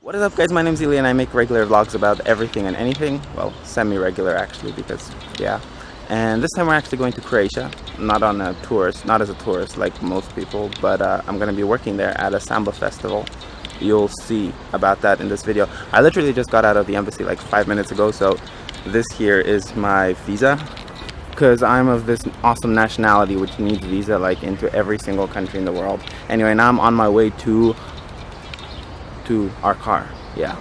What is up, guys? My name's Eli and I make regular vlogs about everything and anything. Well, semi-regular actually, because yeah. And this time we're actually going to Croatia, not on a tourist, not as a tourist like most people, but I'm going to be working there at a Samba Festival. You'll see about that in this video. I literally just got out of the embassy like 5 minutes ago, so this here is my visa, because I'm of this awesome nationality which needs visa like into every single country in the world. Anyway, now I'm on my way to our car. Yeah.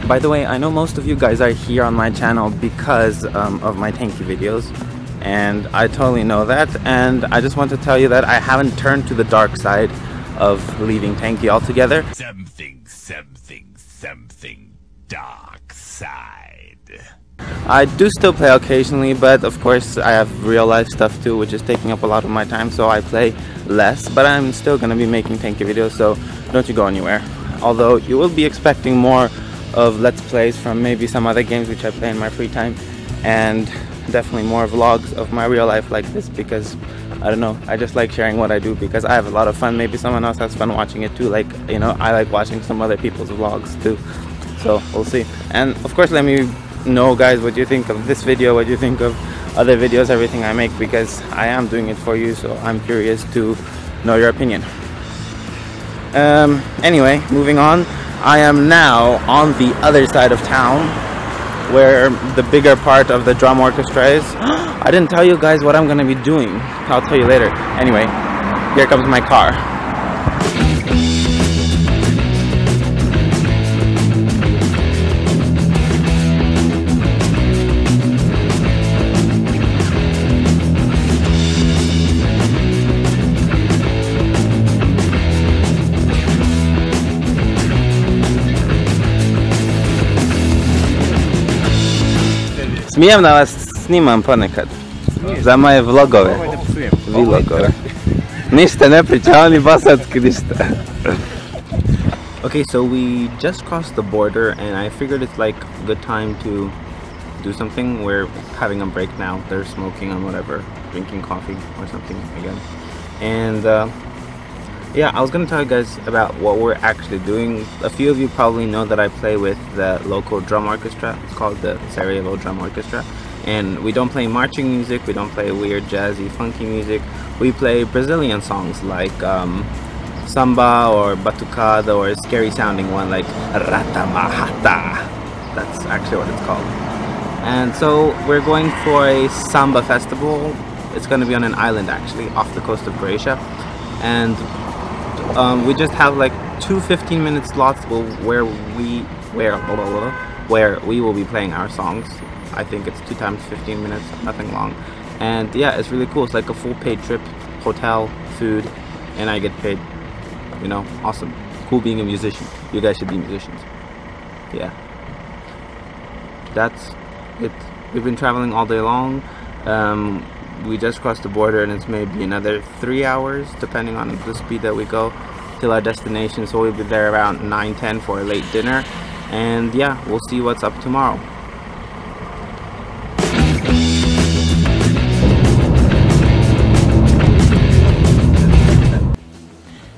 By the way, I know most of you guys are here on my channel because of my Tanki videos, and I totally know that, and I just want to tell you that I haven't turned to the dark side of leaving Tanki altogether. Something dark side. I do still play occasionally, but of course I have real life stuff too, which is taking up a lot of my time, so I play less, but I'm still gonna be making Tanki videos, so don't you go anywhere. Although you will be expecting more of let's plays from maybe some other games which I play in my free time, and definitely more vlogs of my real life like this, because I don't know, I just like sharing what I do because I have a lot of fun. Maybe someone else has fun watching it too, like, you know, I like watching some other people's vlogs too, so we'll see. And of course let me know, guys, what you think of this video, what you think of other videos, everything I make, because I am doing it for you, so I'm curious to know your opinion. Anyway, moving on. I am now on the other side of town where the bigger part of the drum orchestra is. I didn't tell you guys what I'm gonna be doing. I'll tell you later. Anyway, here comes my car. Smijem da vas snimam ponekad za moje vlogove, vlogove. Ništa ne priča, oni bosanski ništa. Okay, so we just crossed the border and I figured it's like a good time to do something. We're having a break now. They're smoking and whatever, drinking coffee or something again. And yeah, I was going to tell you guys about what we're actually doing. A few of you probably know that I play with the local drum orchestra. It's called the Sarajevo Drum Orchestra. And we don't play marching music, we don't play weird jazzy funky music. We play Brazilian songs like samba or batucada, or a scary sounding one like rata mahata. That's actually what it's called. And so we're going for a Samba Festival. It's going to be on an island actually off the coast of Croatia. And we just have like two 15-minute slots where we will be playing our songs. I think it's 2 times 15 minutes, nothing long. And yeah, it's really cool. It's like a full paid trip, hotel, food, and I get paid. You know, awesome. Cool being a musician. You guys should be musicians. Yeah. That's it. We've been traveling all day long. We just crossed the border and it's maybe another 3 hours depending on the speed that we go till our destination, so we'll be there around 9-10 for a late dinner, and yeah, we'll see what's up tomorrow.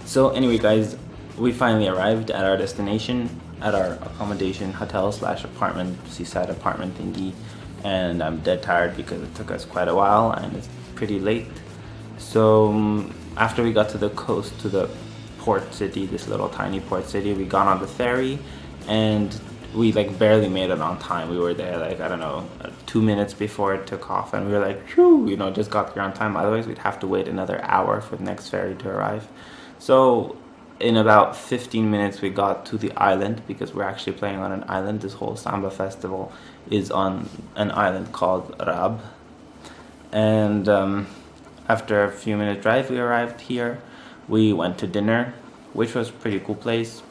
So anyway, guys, we finally arrived at our destination, at our accommodation, hotel slash apartment, seaside apartment thingy. And I'm dead tired because it took us quite a while and it's pretty late. So after we got to the coast, to the port city, this little tiny port city, we got on the ferry and we like barely made it on time. We were there like, I don't know, 2 minutes before it took off, and we were like, phew, you know, just got here on time. Otherwise we'd have to wait another hour for the next ferry to arrive. So in about 15 minutes we got to the island, because we're actually playing on an island. This whole Samba Festival is on an island called Rab. And after a few minute drive we arrived here. We went to dinner, which was a pretty cool place,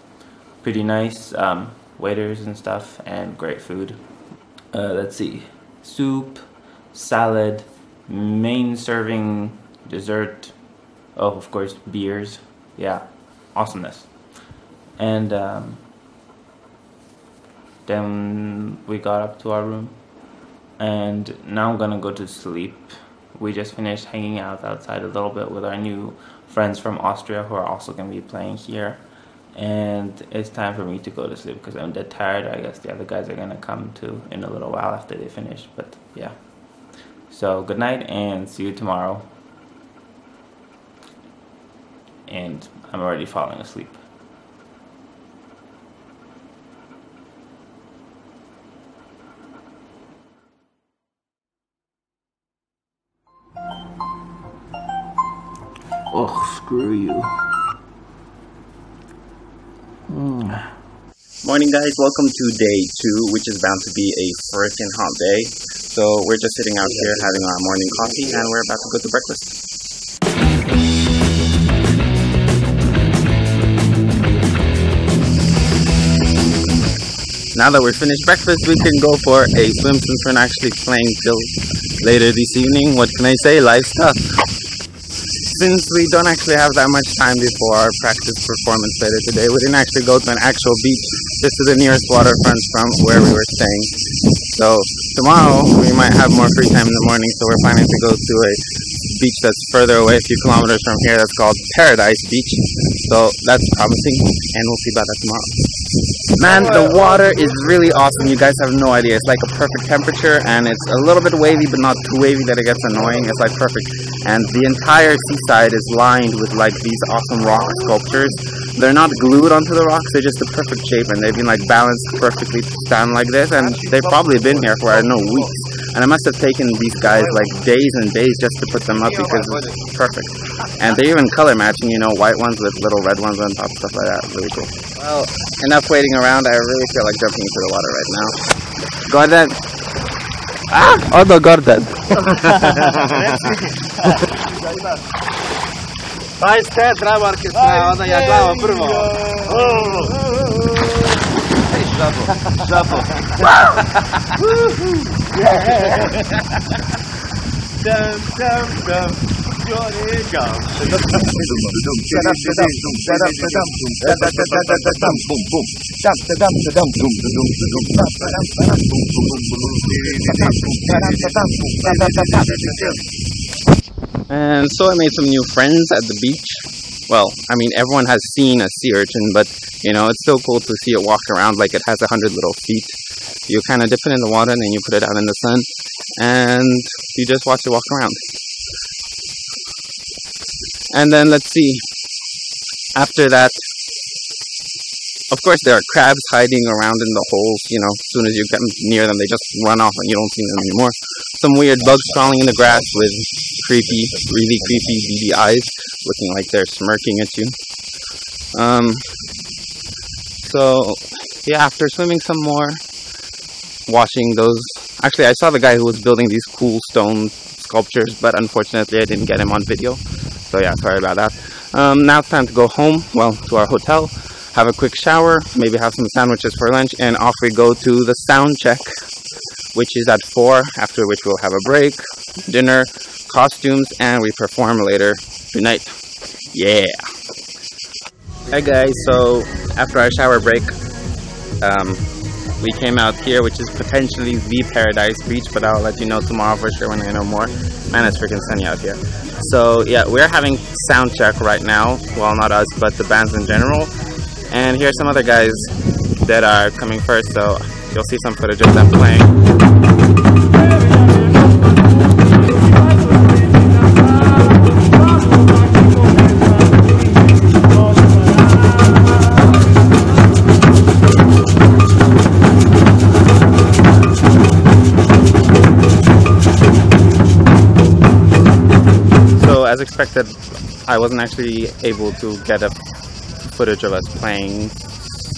pretty nice waiters and stuff, and great food. Let's see, soup, salad, main serving, dessert, oh of course beers. Yeah, awesomeness. And then we got up to our room, and now I'm gonna go to sleep. We just finished hanging out outside a little bit with our new friends from Austria who are also gonna be playing here. and it's time for me to go to sleep because I'm dead tired. I guess the other guys are gonna come too in a little while after they finish, but yeah. So good night and see you tomorrow. And I'm already falling asleep. Oh, screw you. Morning guys, welcome to day 2, which is bound to be a freaking hot day. So we're just sitting out here having our morning coffee and we're about to go to breakfast. Now that we're finished breakfast, we can go for a swim since we're not actually playing till later this evening. What can I say? Live stuff. Since we don't actually have that much time before our practice performance later today, we didn't actually go to an actual beach, just to the nearest waterfront from where we were staying. So tomorrow we might have more free time in the morning, so we're planning to go to a beach that's further away, a few kilometers from here, that's called Paradise Beach. So that's promising, and we'll see about that tomorrow. Man, the water is really awesome. You guys have no idea. It's like a perfect temperature, and it's a little bit wavy, but not too wavy that it gets annoying. It's like perfect. And the entire seaside is lined with like these awesome rock sculptures. They're not glued onto the rocks, they're just the perfect shape, and they've been like balanced perfectly to stand like this, and they've probably been here for, I don't know, weeks. And it must have taken these guys like days and days just to put them up because it's perfect. And they're even color matching, you know, white ones with little red ones on top, stuff like that. Really cool. Well, enough waiting around. I really feel like jumping into the water right now. Gordon! Ah! Oh no, Gordon! Sarajevo Drum Orchestra, onda ja glava prvo. Žapo. Dum. Johnny Gum. And so I made some new friends at the beach. Well, I mean, everyone has seen a sea urchin, but, you know, it's still cool to see it walk around like it has 100 little feet. You kind of dip it in the water and then you put it out in the sun, and you just watch it walk around. And then, let's see, after that, of course, there are crabs hiding around in the holes, you know, as soon as you get near them, they just run off and you don't see them anymore. Some weird bugs crawling in the grass with creepy, really creepy, beady eyes, looking like they're smirking at you. So, yeah, after swimming some more, watching those, actually, I saw the guy who was building these cool stone sculptures, but unfortunately, I didn't get him on video. So, yeah, sorry about that. Now it's time to go home, well, to our hotel. Have a quick shower, maybe have some sandwiches for lunch, and off we go to the sound check, which is at 4, after which we'll have a break, dinner, costumes, and we perform later tonight. Yeah! Hi guys, so after our shower break, we came out here, which is potentially the Paradise Beach, but I'll let you know tomorrow for sure when I know more. Man, it's freaking sunny out here. So yeah, we're having sound check right now. Well, not us, but the bands in general. And here's some other guys that are coming first, so you'll see some footage of them playing. So as expected, I wasn't actually able to get a footage of us playing,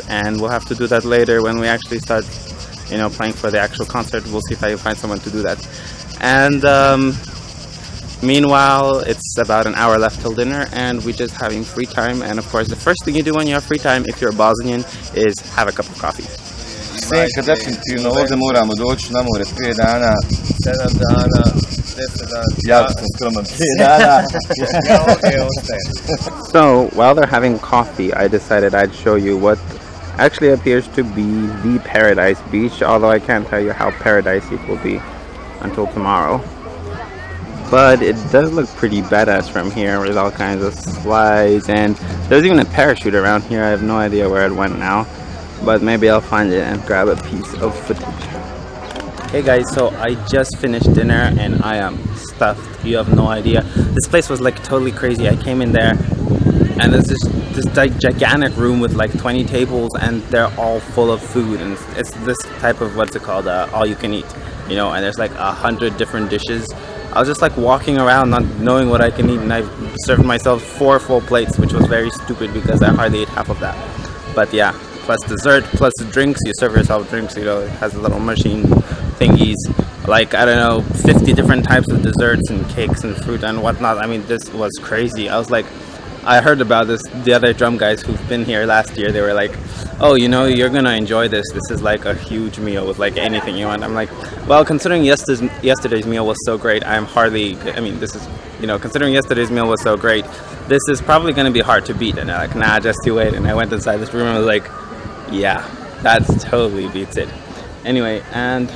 and we'll have to do that later when we actually start, you know, playing for the actual concert. We'll see if I can find someone to do that. And meanwhile, it's about an hour left till dinner, and we're just having free time. And of course, the first thing you do when you have free time, if you're a Bosnian, is have a cup of coffee. Senka, definitivno, ovdje moramo doći na more 5 dana, 7 dana, 10 dana. Ja sam skroman 5 dana. So, while they're having coffee, I decided I'd show you what actually appears to be the Paradise Beach, although I can't tell you how paradisey it will be until tomorrow. but it does look pretty badass from here with all kinds of slides, and there's even a parachute around here. I have no idea where it went now, but maybe I'll find it and grab a piece of footage. Hey guys, so I just finished dinner and I am stuffed. You have no idea. This place was like totally crazy. I came in there and there's this like gigantic room with like 20 tables and they're all full of food, and it's this type of, what's it called, all you can eat, you know, and there's like 100 different dishes. I was just like walking around not knowing what I can eat, and I served myself 4 full plates, which was very stupid because I hardly ate half of that. But yeah, plus dessert, plus drinks. You serve yourself drinks, you know, it has a little machine thingies, like, I don't know, 50 different types of desserts and cakes and fruit and whatnot. I mean, this was crazy. I was like, I heard about this, the other drum guys who've been here last year, they were like, oh, you know, you're gonna enjoy this. This is like a huge meal with like anything you want. I'm like, well, considering yesterday's meal was so great, this is, you know, considering yesterday's meal was so great, this is probably gonna be hard to beat. And they're like, nah, just you wait. And I went inside this room and I was like, yeah, that's totally beats it. Anyway, and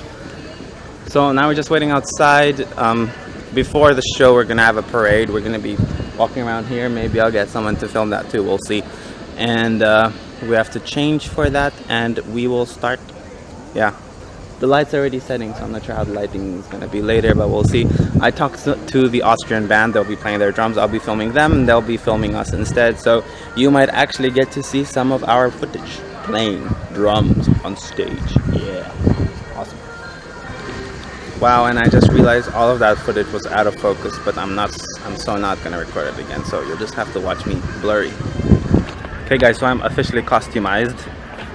so now we're just waiting outside. Before the show, we're gonna have a parade. We're gonna be walking around here. Maybe I'll get someone to film that too, we'll see. And we have to change for that and we will start. Yeah, the light's already setting, so I'm not sure how the lighting is gonna be later, but we'll see. I talked to the Austrian band. They'll be playing their drums. I'll be filming them and they'll be filming us instead, so you might actually get to see some of our footage playing drums on stage. Yeah, awesome. Wow, and I just realized all of that footage was out of focus, but I'm so not gonna record it again, so you'll just have to watch me blurry. Okay guys, so I'm officially customized,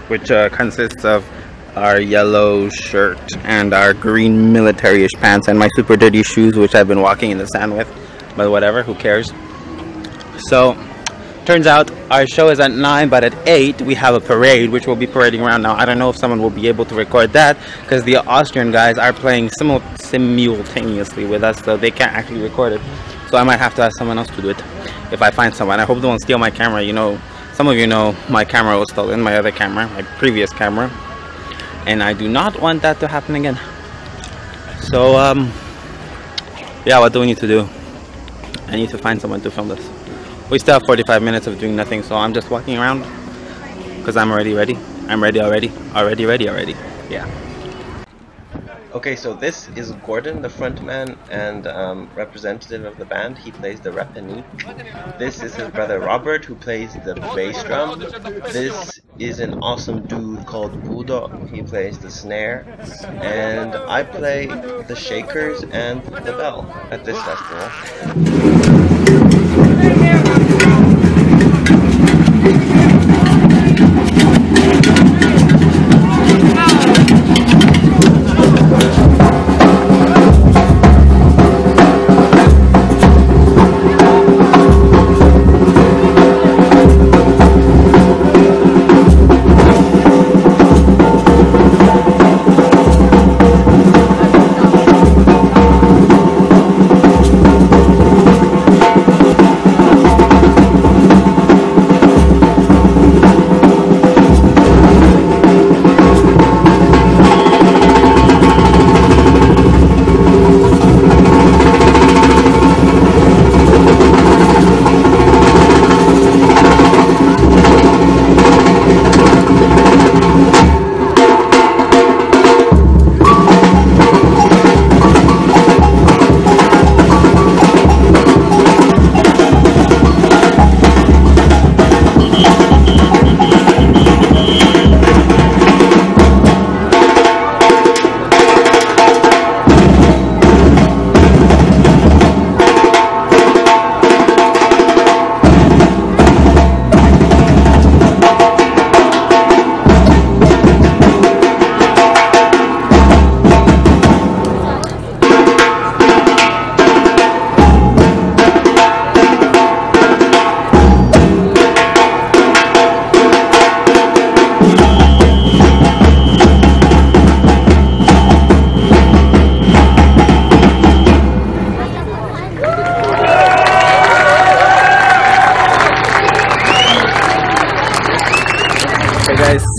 which consists of our yellow shirt and our green military-ish pants and my super dirty shoes, which I've been walking in the sand with, but whatever, who cares. So turns out our show is at 9, but at 8 we have a parade, which will be parading around. Now I don't know if someone will be able to record that because the Austrian guys are playing simultaneously with us, so they can't actually record it. So I might have to ask someone else to do it if I find someone. I hope they won't steal my camera. You know, some of you know my camera was stolen, my other camera, my previous camera, and I do not want that to happen again. So yeah, what do we need to do? I need to find someone to film this. We still have 45 minutes of doing nothing, so I'm just walking around because I'm already ready. I'm ready already. Already. Yeah. Okay, so this is Gordon, the frontman and representative of the band. He plays the repany. This is his brother Robert, who plays the bass drum. This is an awesome dude called Budo. He plays the snare. And I play the shakers and the bell at this festival.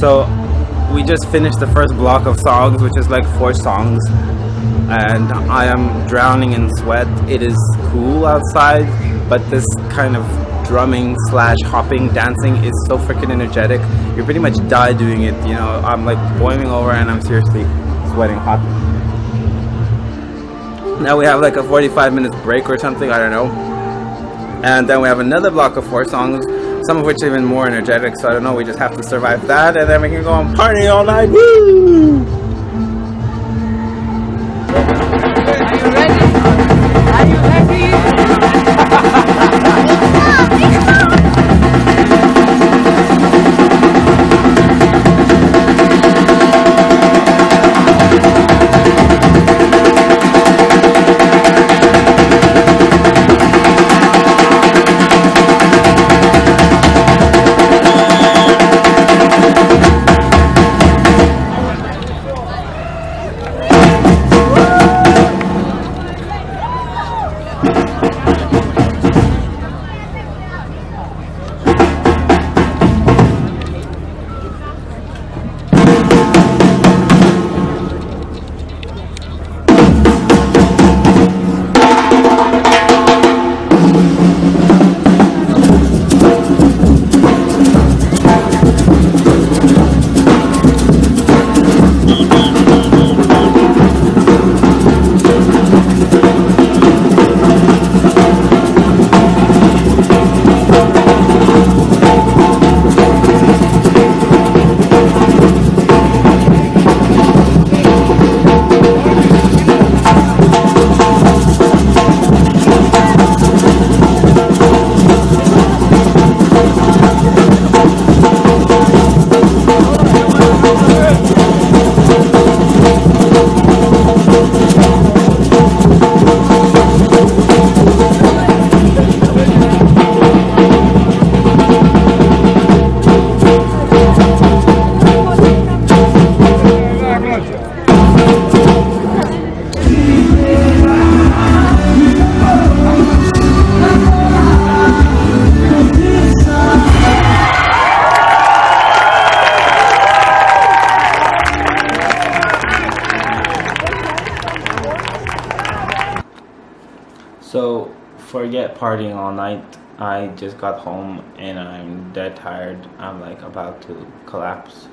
So we just finished the first block of songs, which is like 4 songs, and I am drowning in sweat. It is cool outside, but this kind of drumming slash hopping dancing is so freaking energetic. You pretty much die doing it, you know. I'm like boiling over and I'm seriously sweating hot. Now we have like a 45-minute break or something, I don't know, and then we have another block of 4 songs, some of which are even more energetic, so I don't know, we just have to survive that, and then we can go and party all night. Woo! Are you ready? Are you ready? So forget partying all night. I just got home and I'm dead tired. I'm like about to collapse.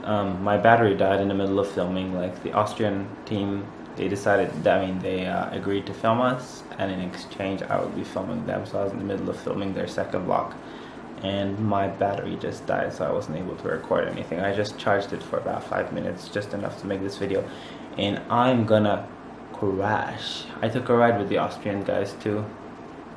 My battery died in the middle of filming. Like the Austrian team, they decided, they agreed to film us, and in exchange I would be filming them. So I was in the middle of filming their second block and my battery just died, so I wasn't able to record anything. I just charged it for about 5 minutes, just enough to make this video, and I'm gonna crash. I took a ride with the Austrian guys too,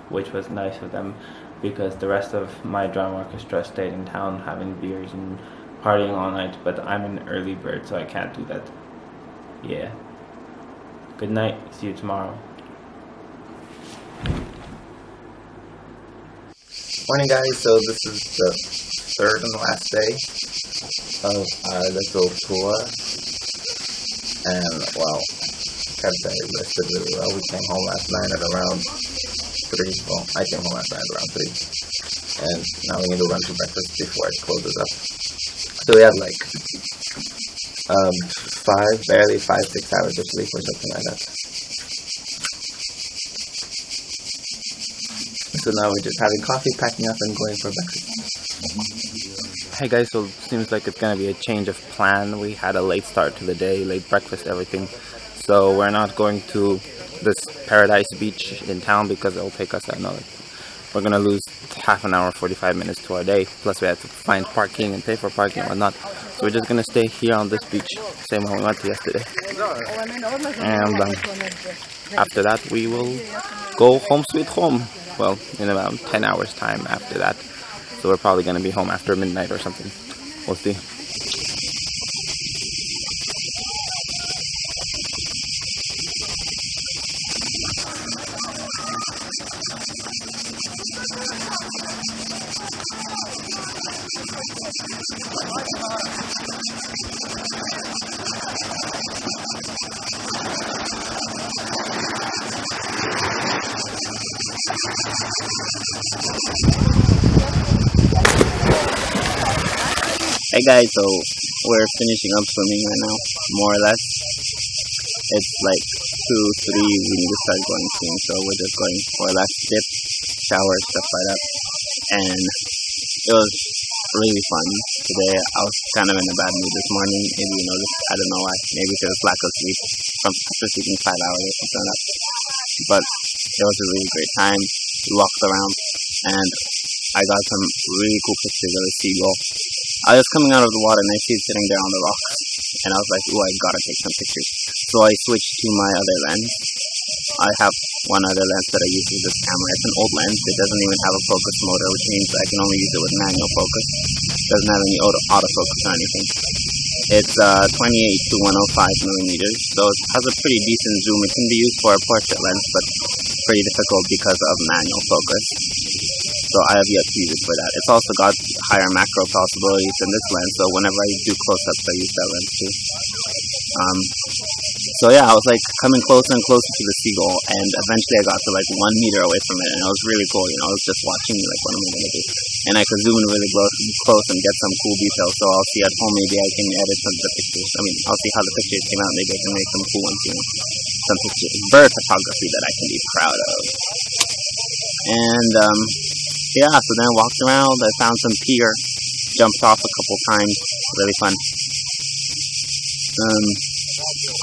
which was nice of them, because the rest of my drum orchestra stayed in town having beers and partying all night, but I'm an early bird, so I can't do that. Yeah. Good night. See you tomorrow. Morning guys, so this is the third and last day of our little tour, and well, can't say I rested really well. We came home last night at around 3, well I came home last night around 3, and now we need to run to breakfast before it closes up. So we had like 5, 6 hours of sleep or something like that. So now we're just having coffee, packing up, and going for breakfast. Hey guys, so it seems like it's gonna be a change of plan. We had a late start to the day, late breakfast, everything. So we're not going to this paradise beach in town because it'll take us, I don't know, we're gonna lose half an hour, 45 minutes to our day. Plus we have to find parking and pay for parking and whatnot. So we're just gonna stay here on this beach, same one we went to yesterday. And after that we will go home sweet home. Well, in about 10 hours time after that. So we're probably going to be home after midnight or something. We'll see. Hey guys, so we're finishing up swimming right now, more or less. It's like 2, 3, we need to start going soon, so we're just going more or less dip, shower, stuff like that. And it was really fun today. I was kind of in a bad mood this morning, maybe you noticed, I don't know why, maybe because of lack of sleep from after sleeping 5 hours or something like that. But it was a really great time. We walked around and I got some really cool pictures of a seagull. I was coming out of the water and I see it sitting there on the rocks. And I was like, ooh, I gotta take some pictures. So I switched to my other lens. I have one other lens that I use with this camera. It's an old lens. It doesn't even have a focus motor, which means I can only use it with manual focus. It doesn't have any autofocus or anything. It's 28 to 105 millimeters, so it has a pretty decent zoom. It can be used for a portrait lens, but pretty difficult because of manual focus. So I have yet to use it for that. It's also got higher macro possibilities than this lens, so whenever I do close-ups, I use that lens too. So yeah, I was like coming closer and closer to the seagull, and eventually I got to like 1 meter away from it, and it was really cool. You know, I was just watching like what am I gonna do, and I could zoom in really close and get some cool details. So I'll see at home, maybe I can edit some of the pictures. I mean, I'll see how the pictures came out. Maybe I can make some cool ones. You know, some pictures, bird photography that I can be proud of. And yeah, so then I walked around. I found some pier, jumped off a couple times. Really fun.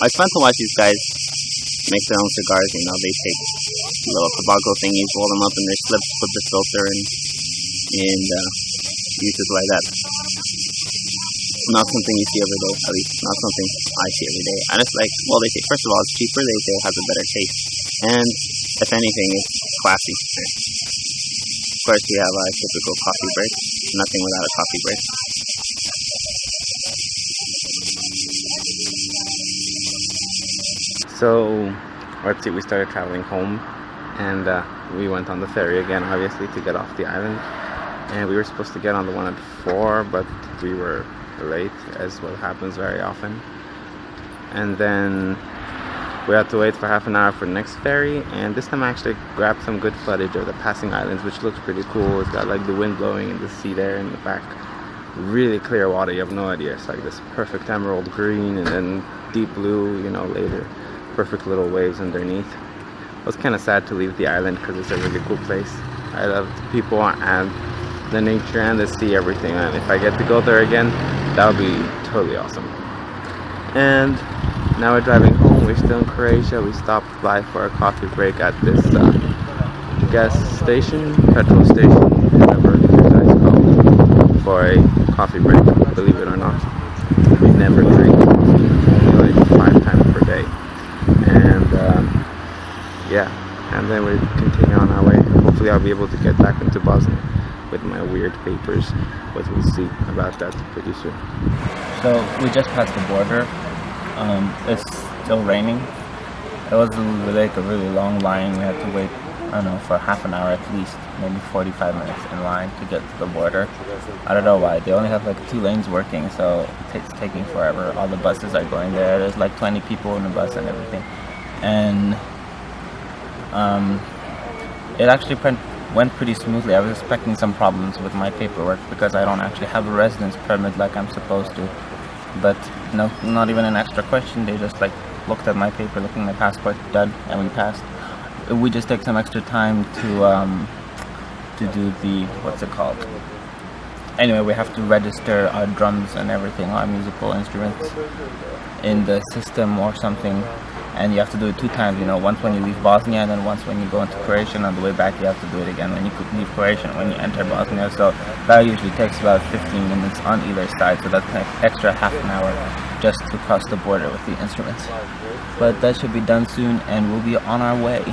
It's fun to watch these guys make their own cigars. You know, they take little tobacco thingies, roll them up in their slips, put the filter in, and use it like that. Not something you see every day, at least not something I see every day. And it's like, well, they say, first of all, it's cheaper, they say it has a better taste, and if anything, it's classy. Of course, we have a typical coffee break, nothing without a coffee break. So, let's see, we started traveling home, and we went on the ferry again, obviously, to get off the island. And we were supposed to get on the one at 4, but we were late, as what happens very often. And then we had to wait for half an hour for the next ferry, and this time I actually grabbed some good footage of the passing islands, which looks pretty cool. It's got like the wind blowing and the sea there in the back. Really clear water, you have no idea. It's like this perfect emerald green and then deep blue, you know, later. Perfect little waves underneath. It was kind of sad to leave the island because it's a really cool place. I love the people and the nature and the sea, everything, and if I get to go there again, that would be totally awesome. And now we're driving home. We're still in Croatia. We stopped by for a coffee break at this gas station, petrol station, whatever it's called, for a coffee break. Believe it or not, we never drink, only like 5 times per day. And yeah, and then we continue on our way. Hopefully I'll be able to get back into Bosnia with my weird papers, but we'll see about that pretty soon. So we just passed the border. It's still raining. It was like a really long line. We had to wait, I don't know, for half an hour at least, maybe 45 minutes in line to get to the border. I don't know why. They only have like 2 lanes working, so it's taking forever. All the buses are going there. There's like 20 people in the bus and everything. And it actually went pretty smoothly. I was expecting some problems with my paperwork because I don't actually have a residence permit like I'm supposed to. But no, not even an extra question. They just like looked at my paper, looking at my passport, done, and we passed. We just take some extra time to do the, what's it called? Anyway, we have to register our drums and everything, our musical instruments in the system or something. And you have to do it 2 times, you know, once when you leave Bosnia and then once when you go into Croatia, and on the way back you have to do it again when you leave Croatia and when you enter Bosnia. So that usually takes about 15 minutes on either side, so that's an extra half an hour just to cross the border with the instruments. But that should be done soon and we'll be on our way.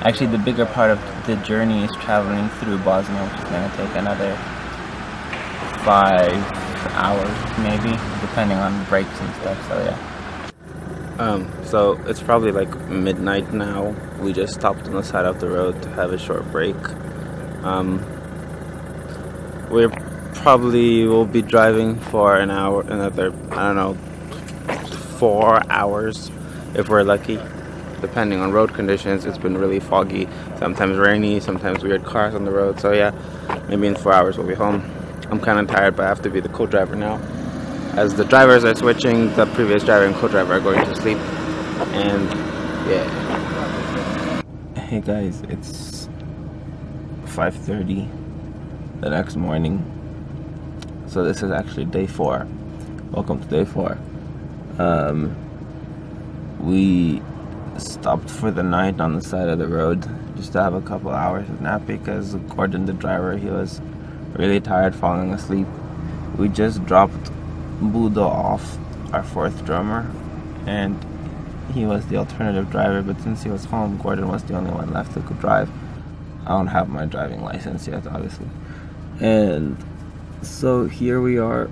Actually, the bigger part of the journey is traveling through Bosnia, which is going to take another 5 hours maybe, depending on breaks and stuff, so yeah. So it's probably like midnight now. We just stopped on the side of the road to have a short break. We probably will be driving for another, I don't know, 4 hours if we're lucky, depending on road conditions. It's been really foggy, sometimes rainy, sometimes weird cars on the road. So yeah, maybe in 4 hours we'll be home. I'm kind of tired, but I have to be the co-driver now. As the drivers are switching, the previous driver and co-driver are going to sleep. And yeah. Hey guys, it's 5:30 the next morning. So this is actually day 4. Welcome to day 4. We stopped for the night on the side of the road just to have a couple hours of nap because Gordon, the driver, he was really tired, falling asleep. We just dropped Budo off, our 4th drummer, and he was the alternative driver, but since he was home, Gordon was the only one left who could drive. I don't have my driving license yet, obviously. And so here we are.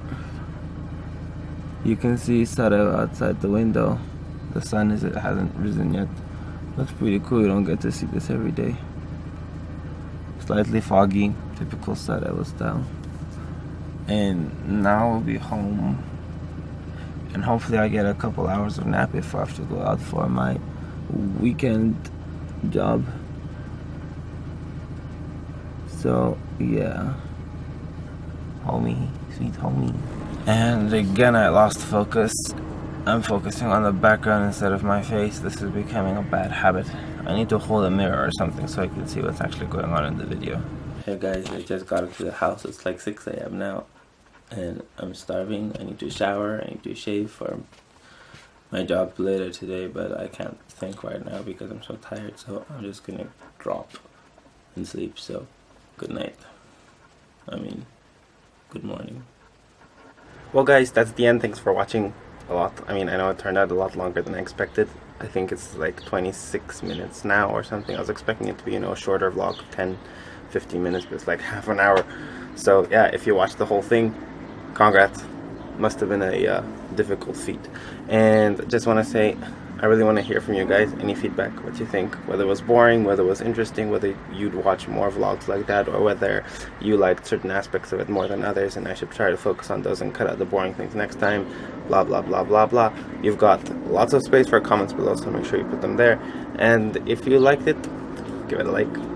You can see Sarajevo outside the window. The sun hasn't risen yet. Looks pretty cool. You don't get to see this every day. Slightly foggy, typical Sarajevo style. And now we'll be home. And hopefully I get a couple hours of nap if I have to go out for my weekend job. So yeah, homie, sweet homie. And again I lost focus. I'm focusing on the background instead of my face. This is becoming a bad habit. I need to hold a mirror or something so I can see what's actually going on in the video. Hey guys, I just got into the house. It's like 6 a.m. now. And I'm starving. I need to shower. I need to shave for my job later today. But I can't think right now because I'm so tired. So I'm just gonna drop and sleep. So good night. Good morning. Well guys, that's the end. Thanks for watching. I know it turned out a lot longer than I expected. I think it's like 26 minutes now or something. I was expecting it to be, a shorter vlog, 10-15 minutes, but it's like half an hour. So yeah, if you watched the whole thing, congrats. Must have been a difficult feat. And just want to say, I really want to hear from you guys. Any feedback, what you think, whether it was boring, whether it was interesting, whether you'd watch more vlogs like that, or whether you liked certain aspects of it more than others and I should try to focus on those and cut out the boring things next time, blah blah blah blah blah. You've got lots of space for comments below, so make sure you put them there. And if you liked it, give it a like.